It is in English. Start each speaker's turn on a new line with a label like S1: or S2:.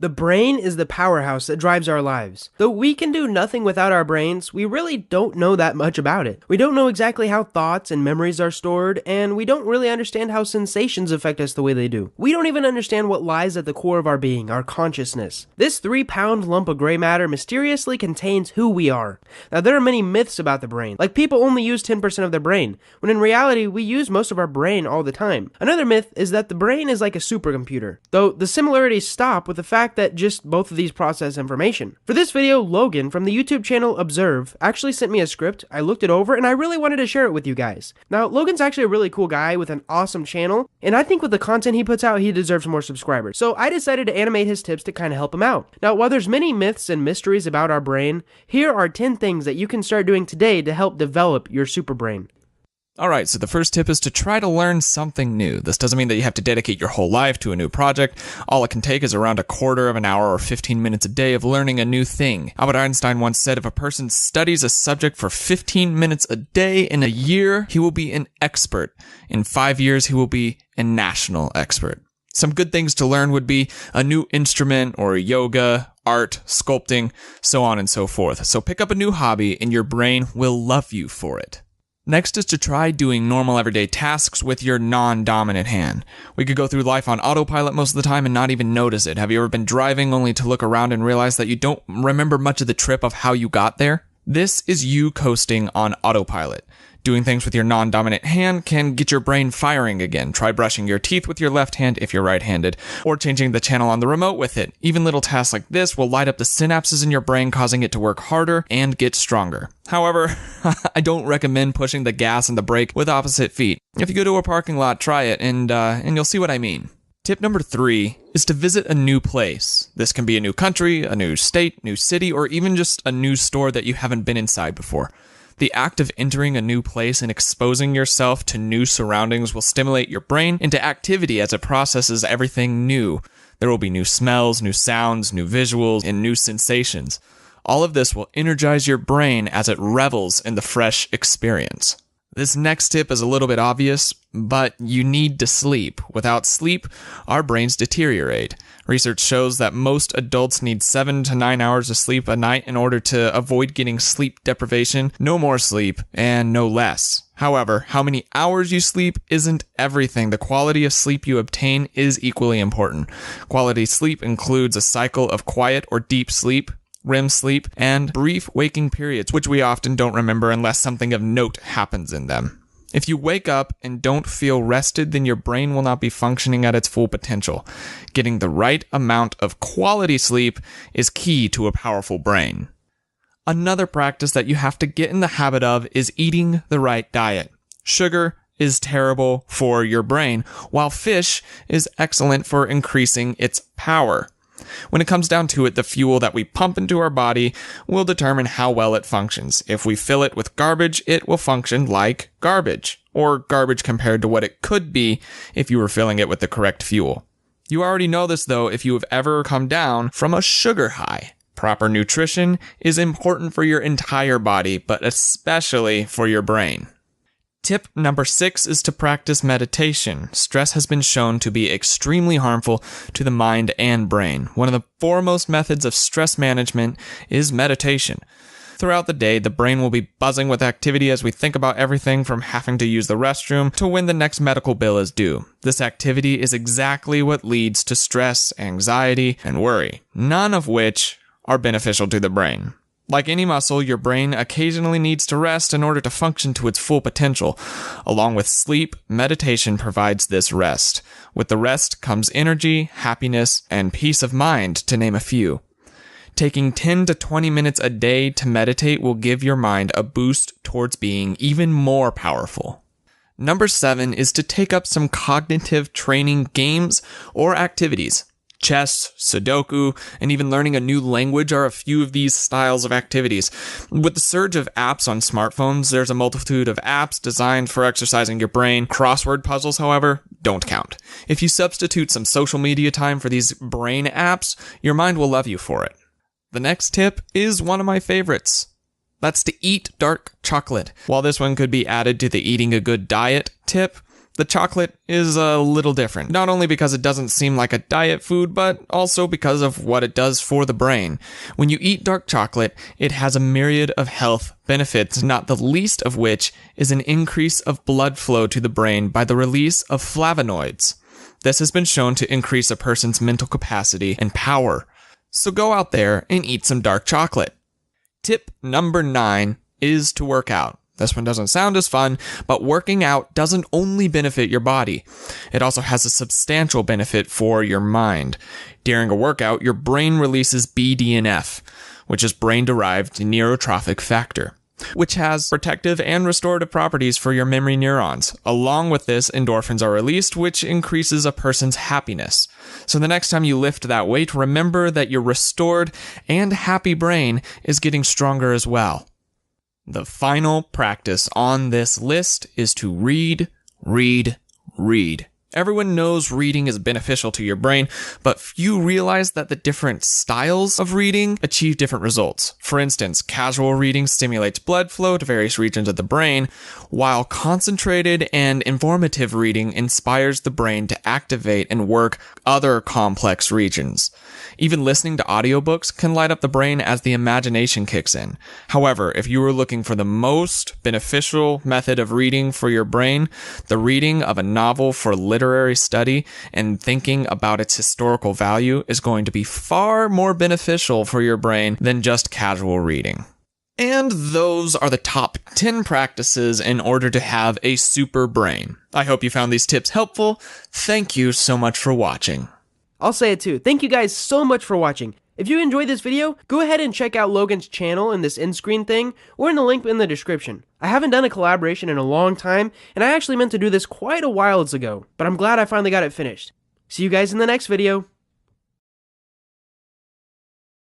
S1: The brain is the powerhouse that drives our lives. Though we can do nothing without our brains, we really don't know that much about it. We don't know exactly how thoughts and memories are stored, and we don't really understand how sensations affect us the way they do. We don't even understand what lies at the core of our being, our consciousness. This 3-pound lump of gray matter mysteriously contains who we are. Now, there are many myths about the brain, like people only use 10% of their brain, when in reality, we use most of our brain all the time. Another myth is that the brain is like a supercomputer, though the similarities stop with the fact that just both of these process information. For this video, Logan from the YouTube channel Observe actually sent me a script. I looked it over and I really wanted to share it with you guys. Now, Logan's actually a really cool guy with an awesome channel, and I think with the content he puts out, he deserves more subscribers. So I decided to animate his tips to kind of help him out. Now, while there's many myths and mysteries about our brain, here are 10 things that you can start doing today to help develop your super brain.
S2: Alright, so the first tip is to try to learn something new. This doesn't mean that you have to dedicate your whole life to a new project. All it can take is around a quarter of an hour or 15 minutes a day of learning a new thing. Albert Einstein once said if a person studies a subject for 15 minutes a day in a year, he will be an expert. In 5 years, he will be a national expert. Some good things to learn would be a new instrument or yoga, art, sculpting, so on and so forth. So pick up a new hobby and your brain will love you for it. Next is to try doing normal everyday tasks with your non-dominant hand. We could go through life on autopilot most of the time and not even notice it. Have you ever been driving only to look around and realize that you don't remember much of the trip of how you got there? This is you coasting on autopilot. Doing things with your non-dominant hand can get your brain firing again. Try brushing your teeth with your left hand if you're right-handed, or changing the channel on the remote with it. Even little tasks like this will light up the synapses in your brain, causing it to work harder and get stronger. However, I don't recommend pushing the gas and the brake with opposite feet. If you go to a parking lot, try it, and you'll see what I mean. Tip number 3 is to visit a new place. This can be a new country, a new state, new city, or even just a new store that you haven't been inside before. The act of entering a new place and exposing yourself to new surroundings will stimulate your brain into activity as it processes everything new. There will be new smells, new sounds, new visuals, and new sensations. All of this will energize your brain as it revels in the fresh experience. This next tip is a little bit obvious, but you need to sleep. Without sleep, our brains deteriorate. Research shows that most adults need 7 to 9 hours of sleep a night in order to avoid getting sleep deprivation. No more sleep, and no less. However, how many hours you sleep isn't everything. The quality of sleep you obtain is equally important. Quality sleep includes a cycle of quiet or deep sleep, REM sleep, and brief waking periods, which we often don't remember unless something of note happens in them. If you wake up and don't feel rested, then your brain will not be functioning at its full potential. Getting the right amount of quality sleep is key to a powerful brain. Another practice that you have to get in the habit of is eating the right diet. Sugar is terrible for your brain, while fish is excellent for increasing its power. When it comes down to it, the fuel that we pump into our body will determine how well it functions. If we fill it with garbage, it will function like garbage, or garbage compared to what it could be if you were filling it with the correct fuel. You already know this though if you have ever come down from a sugar high. Proper nutrition is important for your entire body, but especially for your brain. Tip number 6 is to practice meditation. Stress has been shown to be extremely harmful to the mind and brain. One of the foremost methods of stress management is meditation. Throughout the day, the brain will be buzzing with activity as we think about everything from having to use the restroom to when the next medical bill is due. This activity is exactly what leads to stress, anxiety, and worry, none of which are beneficial to the brain. Like any muscle, your brain occasionally needs to rest in order to function to its full potential. Along with sleep, meditation provides this rest. With the rest comes energy, happiness, and peace of mind, to name a few. Taking 10 to 20 minutes a day to meditate will give your mind a boost towards being even more powerful. Number 7 is to take up some cognitive training games or activities. Chess, Sudoku, and even learning a new language are a few of these styles of activities. With the surge of apps on smartphones, there's a multitude of apps designed for exercising your brain. Crossword puzzles, however, don't count. If you substitute some social media time for these brain apps, your mind will love you for it. The next tip is one of my favorites. That's to eat dark chocolate. While this one could be added to the eating a good diet tip, The chocolate is a little different, not only because it doesn't seem like a diet food, but also because of what it does for the brain. When you eat dark chocolate, it has a myriad of health benefits, not the least of which is an increase of blood flow to the brain by the release of flavonoids. This has been shown to increase a person's mental capacity and power. So go out there and eat some dark chocolate. Tip number 9 is to work out. This one doesn't sound as fun, but working out doesn't only benefit your body. It also has a substantial benefit for your mind. During a workout, your brain releases BDNF, which is brain-derived neurotrophic factor, which has protective and restorative properties for your memory neurons. Along with this, endorphins are released, which increases a person's happiness. So the next time you lift that weight, remember that your restored and happy brain is getting stronger as well. The final practice on this list is to read, read, read. Everyone knows reading is beneficial to your brain, but few realize that the different styles of reading achieve different results. For instance, casual reading stimulates blood flow to various regions of the brain, while concentrated and informative reading inspires the brain to activate and work other complex regions. Even listening to audiobooks can light up the brain as the imagination kicks in. However, if you are looking for the most beneficial method of reading for your brain, the reading of a novel for literary study and thinking about its historical value is going to be far more beneficial for your brain than just casual reading. And those are the top 10 practices in order to have a super brain. I hope you found these tips helpful. Thank you so much for watching.
S1: I'll say it too. Thank you guys so much for watching. If you enjoyed this video, go ahead and check out Logan's channel in this end screen thing, or in the link in the description. I haven't done a collaboration in a long time, and I actually meant to do this quite a while ago, but I'm glad I finally got it finished. See you guys in the next video.